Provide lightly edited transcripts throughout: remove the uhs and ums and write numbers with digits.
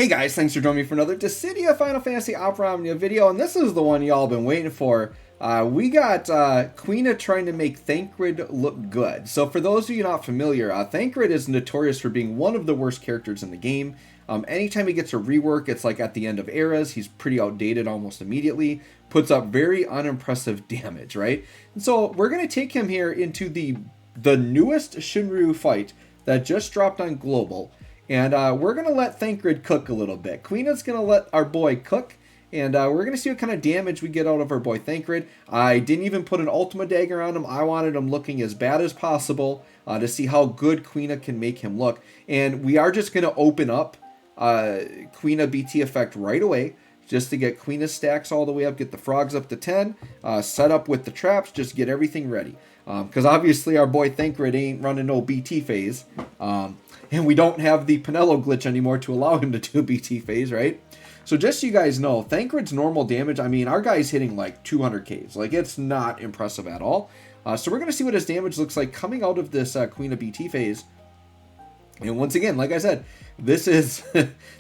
Hey guys, thanks for joining me for another Dissidia Final Fantasy Opera Omnia video, and this is the one y'all been waiting for. We got Quina trying to make Thancred look good. So for those of you not familiar, Thancred is notorious for being one of the worst characters in the game. Anytime he gets a rework, it's like at the end of eras, he's pretty outdated almost immediately, puts up very unimpressive damage, right? And so we're going to take him here into the newest Shinryu fight that just dropped on Global. And we're going to let Thancred cook a little bit. Quina's going to let our boy cook. And we're going to see what kind of damage we get out of our boy Thancred. I didn't even put an Ultima Dagger on him. I wanted him looking as bad as possible to see how good Quina can make him look. And we are just going to open up Quina BT effect right away. Just to get Quina's stacks all the way up. Get the frogs up to 10. Set up with the traps. Just get everything ready. Because obviously our boy Thancred ain't running no BT phase. And we don't have the Pinello glitch anymore to allow him to do a BT phase, right? So just so you guys know, Thancred's normal damage, I mean, our guy's hitting like 200Ks. Like, it's not impressive at all. So we're going to see what his damage looks like coming out of this Quina BT phase. And once again, like I said, this is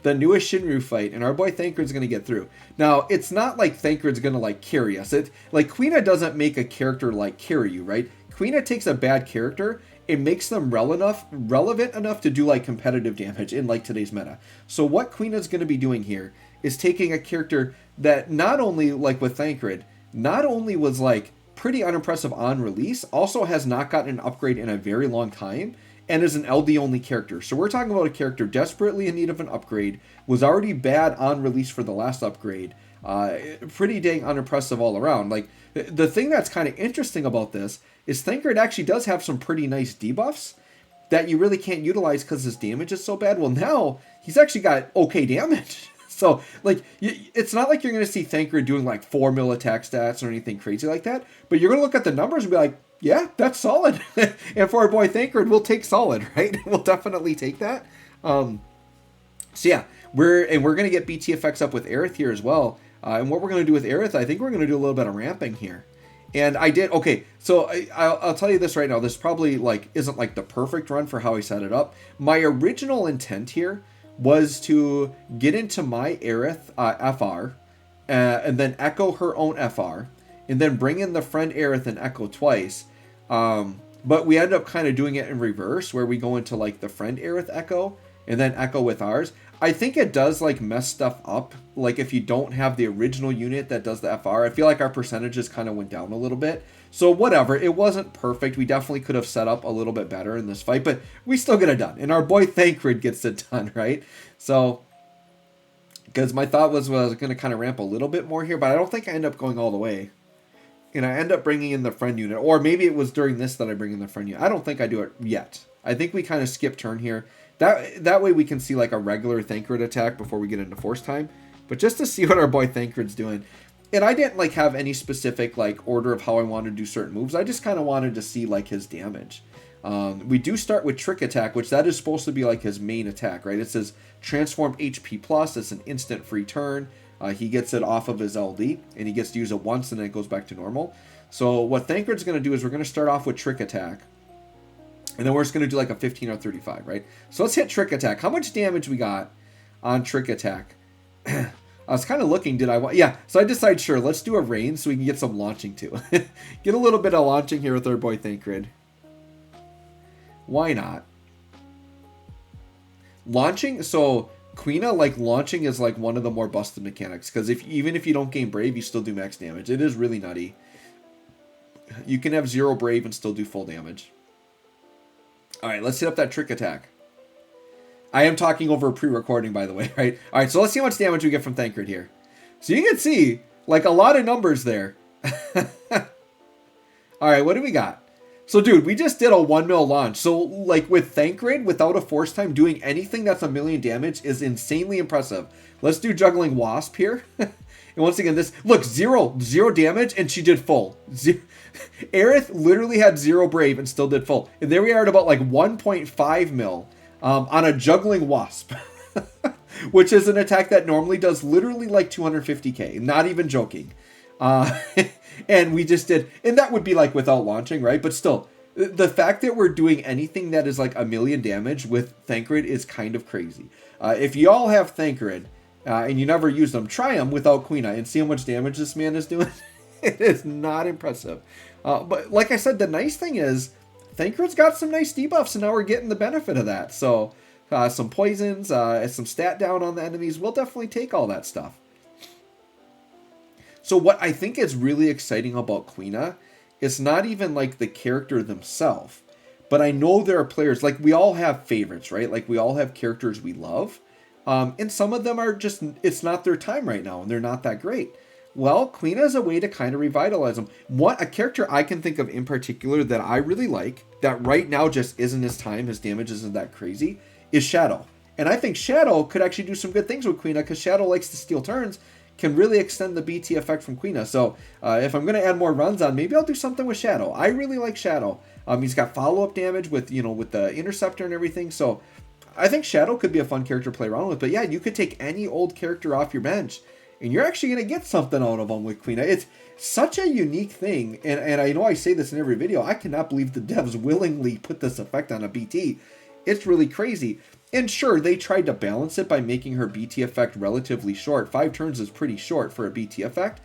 the newest Shinryu fight, and our boy Thancred's going to get through. Now, it's not like Thancred's going to, like, carry us. Like, Quina doesn't make a character, like, carry you, right? Quina takes a bad character, it makes them relevant enough to do, like, competitive damage in, like, today's meta. So what Quina's going to be doing here is taking a character that not only, like with Thancred, not only was, like, pretty unimpressive on release, also has not gotten an upgrade in a very long time, and is an LD-only character. So we're talking about a character desperately in need of an upgrade, was already bad on release for the last upgrade, pretty dang unimpressive all around. Like, the thing that's kind of interesting about this is Thancred actually does have some pretty nice debuffs that you really can't utilize because his damage is so bad. Well, now he's actually got okay damage. So, like, it's not like you're going to see Thancred doing, like, 4 mil attack stats or anything crazy like that, but you're going to look at the numbers and be like, yeah, that's solid. And for our boy Thancred, we'll take solid, right? We'll definitely take that. So yeah, we're going to get BT effects up with Aerith here as well. And what we're going to do with Aerith, I think we're going to do a little bit of ramping here. And I did, okay, so I'll tell you this right now. This probably, like, isn't, like, the perfect run for how I set it up. My original intent here was to get into my Aerith FR, and then echo her own FR, and then bring in the friend Aerith and echo twice. But we ended up kind of doing it in reverse, where we go into, like, the friend Aerith echo, and then echo with ours. I think it does, like, mess stuff up. Like, if you don't have the original unit that does the FR, I feel like our percentages kind of went down a little bit. So whatever, it wasn't perfect. We definitely could have set up a little bit better in this fight, but we still get it done. And our boy Thancred gets it done, right? So, because my thought was I was going to kind of ramp a little bit more here, but I don't think I end up going all the way. And I end up bringing in the friend unit. Or maybe it was during this that I bring in the friend unit. I don't think I do it yet. I think we kind of skip turn here. That way we can see, like, a regular Thancred attack before we get into force time. But just to see what our boy Thancred's doing. And I didn't, like, have any specific, like, order of how I wanted to do certain moves. I just kind of wanted to see, like, his damage. We do start with Trick Attack, which that is supposed to be, like, his main attack, right? It says Transformed HP+. It's an instant free turn. He gets it off of his LD, and he gets to use it once, and then it goes back to normal. So what Thancred's going to do is we're going to start off with Trick Attack. And then we're just going to do like a 15 or 35, right? So let's hit Trick Attack. How much damage we got on Trick Attack? I was kind of looking, did I want... Yeah, so I decided, sure, let's do a range so we can get some launching too. Get a little bit of launching here with our boy Thancred. Why not? Launching, so Quina, like, launching is like one of the more busted mechanics. Because even if you don't gain Brave, you still do max damage. It is really nutty. You can have 0 Brave and still do full damage. Alright, let's hit up that Trick Attack. I am talking over a pre-recording, by the way, right? Alright, so let's see how much damage we get from Thancred here. So you can see, like, a lot of numbers there. Alright, what do we got? So, dude, we just did a 1 mil launch. So, like, with Thancred, without a force time, doing anything that's a million damage is insanely impressive. Let's do Juggling Wasp here. And once again, this... Look, zero damage, and she did full. Aerith literally had 0 Brave and still did full. And there we are at about, like, 1.5 mil on a Juggling Wasp. Which is an attack that normally does literally, like, 250k. Not even joking. And we just did... And that would be, like, without launching, right? But still, The fact that we're doing anything that is like a million damage with Thancred is kind of crazy. If you all have Thancred and you never use them, try them without Quina and see how much damage this man is doing. It is not impressive. But like I said, the nice thing is Thancred's got some nice debuffs, and now we're getting the benefit of that. So some poisons, some stat down on the enemies. We'll definitely take all that stuff. So what I think is really exciting about Quina, it's not even like the character themselves, but I know there are players, like we all have favorites, right? Like we all have characters we love. And some of them are just, it's not their time right now and they're not that great. Well, Quina is a way to kind of revitalize them. A character I can think of in particular that I really like, that right now just isn't his time, his damage isn't that crazy, is Shadow. And I think Shadow could actually do some good things with Quina because Shadow likes to steal turns, can really extend the BT effect from Quina. So if I'm going to add more runs on, maybe I'll do something with Shadow. I really like Shadow. He's got follow-up damage with, with the Interceptor and everything. So I think Shadow could be a fun character to play around with. But yeah, you could take any old character off your bench, and you're actually going to get something out of them with Quina. It's such a unique thing. And I know I say this in every video. I cannot believe the devs willingly put this effect on a BT. It's really crazy. And sure, they tried to balance it by making her BT effect relatively short. 5 turns is pretty short for a BT effect.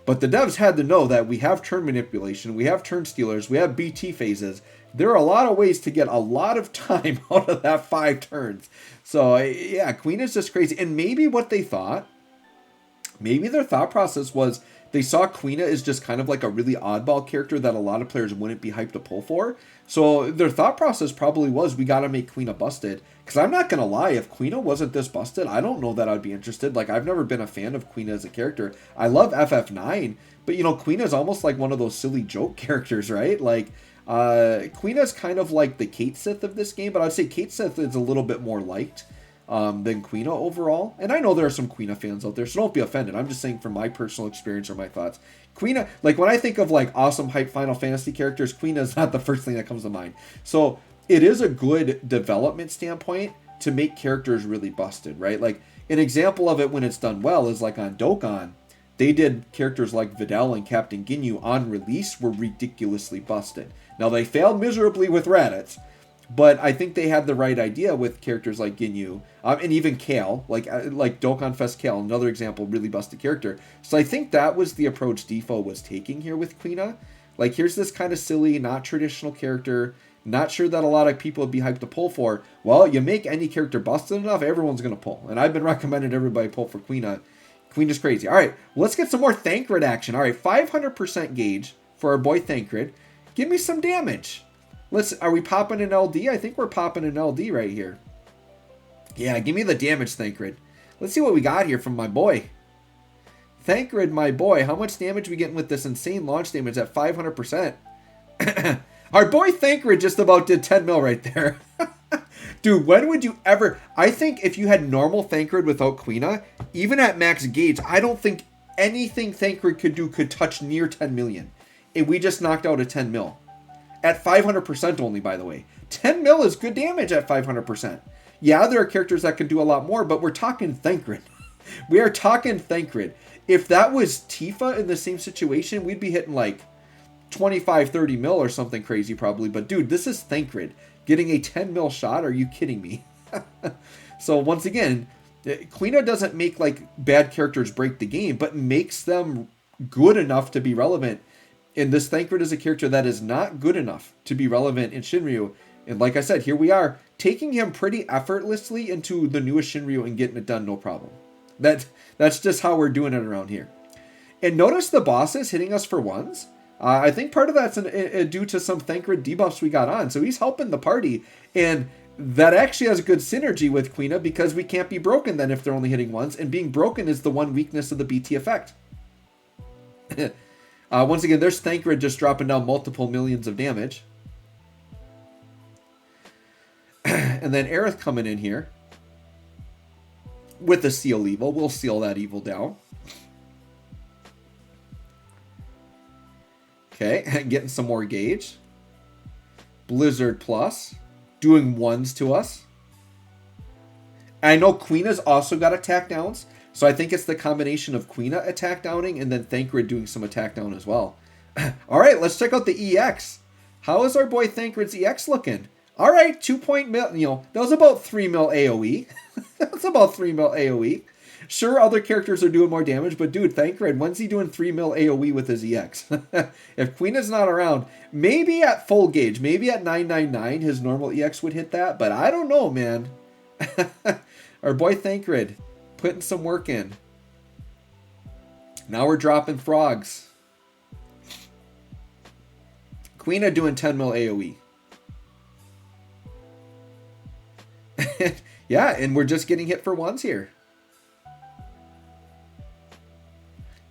But the devs had to know that we have turn manipulation, we have turn stealers, we have BT phases. There are a lot of ways to get a lot of time out of that 5 turns. So yeah, Queen is just crazy. And maybe what they thought, maybe their thought process was they saw Quina as just kind of like a really oddball character that a lot of players wouldn't be hyped to pull for. So their thought process probably was, we got to make Quina busted. Because I'm not going to lie, if Quina wasn't this busted, I don't know that I'd be interested. Like, I've never been a fan of Quina as a character. I love FF9, but Quina's almost like one of those silly joke characters, right? Like, Quina's kind of like the Kate Sith of this game, but I'd say Kate Sith is a little bit more liked than Quina overall. And I know there are some Quina fans out there, so don't be offended. I'm just saying from my personal experience or my thoughts. Quina, like when I think of like awesome hype Final Fantasy characters, Quina is not the first thing that comes to mind. So it is a good development standpoint to make characters really busted, right? Like an example of it when it's done well is like on Dokkan. They did characters like Videl and Captain Ginyu on release were ridiculously busted. Now they failed miserably with Raditz, but I think they had the right idea with characters like Ginyu, and even Kale, like Dokkan Fest Kale, another example, really busted character. So I think that was the approach DFFOO was taking here with Quina. Like, here's this kind of silly, not traditional character, not sure that a lot of people would be hyped to pull for. Well, you make any character busted enough, everyone's going to pull. And I've been recommending everybody pull for Quina. Quina's crazy. All right, let's get some more Thancred action. All right, 500% gauge for our boy Thancred. Give me some damage. Are we popping an LD? I think we're popping an LD right here. Yeah, give me the damage, Thancred. Let's see what we got here from my boy. Thancred, my boy. How much damage we getting with this insane launch damage at 500%? Our boy Thancred just about did 10 mil right there. Dude, when would you ever... I think if you had normal Thancred without Quina, even at max gauge, I don't think anything Thancred could do could touch near 10 million. And we just knocked out a 10 mil. At 500% only, by the way. 10 mil is good damage at 500%. Yeah, there are characters that can do a lot more, but we're talking Thancred. We are talking Thancred. If that was Tifa in the same situation, we'd be hitting like 25, 30 mil or something crazy probably. But dude, this is Thancred. Getting a 10 mil shot? Are you kidding me? So once again, Quina doesn't make like bad characters break the game, but makes them good enough to be relevant. And this Thancred is a character that is not good enough to be relevant in Shinryu. And like I said, here we are, taking him pretty effortlessly into the newest Shinryu and getting it done no problem. That's just how we're doing it around here. And notice the bosses hitting us for ones. I think part of that's due to some Thancred debuffs we got on. So he's helping the party. And that actually has a good synergy with Quina because we can't be broken then if they're only hitting ones. And being broken is the one weakness of the BT effect. Once again, there's Thancred just dropping down multiple millions of damage. And then Aerith coming in here with the seal evil. We'll seal that evil down. Okay, getting some more gauge. Blizzard plus. Doing ones to us. And I know Quina's also got attack downs. So I think it's the combination of Quina attack downing and then Thancred doing some attack down as well. All right, let's check out the EX. How is our boy Thancred's EX looking? All right, 2 point mil, that was about 3 mil AoE. That's about 3 mil AoE. Sure, other characters are doing more damage, but dude, Thancred, when's he doing 3 mil AoE with his EX? If Quina's not around, maybe at full gauge, maybe at 999, his normal EX would hit that, but I don't know, man. Our boy Thancred, putting some work in. Now we're dropping frogs. Quina doing 10 mil AoE. Yeah, and we're just getting hit for ones here.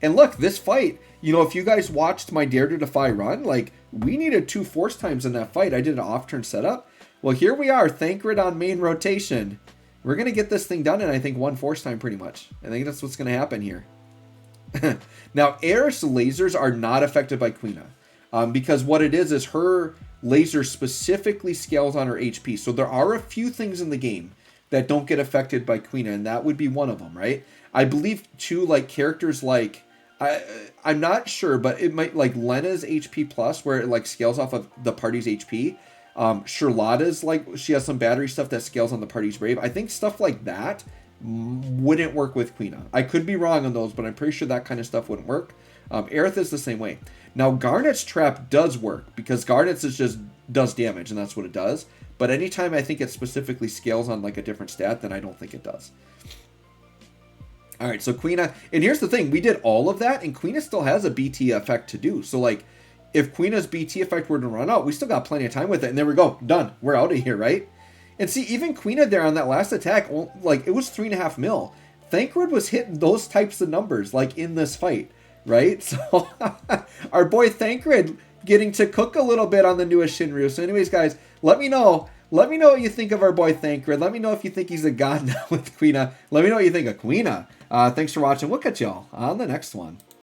And look, this fight, if you guys watched my Dare to Defy run, like, we needed 2 force times in that fight. I did an off-turn setup. Well, here we are, Thancred on main rotation. We're going to get this thing done in, I think, 1 force time pretty much. I think that's what's going to happen here. Now, Aerith's lasers are not affected by Quina. Because what it is her laser specifically scales on her HP. So there are a few things in the game that don't get affected by Quina, and that would be one of them, right? I believe, too, like, characters like... I'm not sure, but it might, like, Lena's HP plus, where it, like, scales off of the party's HP. Charlotta's, like, she has some battery stuff that scales on the party's brave. I think stuff like that wouldn't work with Quina. I could be wrong on those, but I'm pretty sure that kind of stuff wouldn't work. Aerith is the same way. Now, Garnet's trap does work, because Garnet's is just does damage, and that's what it does. But anytime I think it specifically scales on, like, a different stat, then I don't think it does. All right, so Quina, and here's the thing, we did all of that, and Quina still has a BT effect to do. So, like, if Quina's BT effect were to run out, we still got plenty of time with it, and there we go, done. We're out of here, right? And see, even Quina there on that last attack, like, it was 3.5 mil. Thancred was hitting those types of numbers, like, in this fight, right? So, our boy Thancred getting to cook a little bit on the newest Shinryu. So anyways, guys, let me know. Let me know what you think of our boy Thancred. Let me know if you think he's a god now with Quina. Let me know what you think of Quina. Thanks for watching. We'll catch y'all on the next one.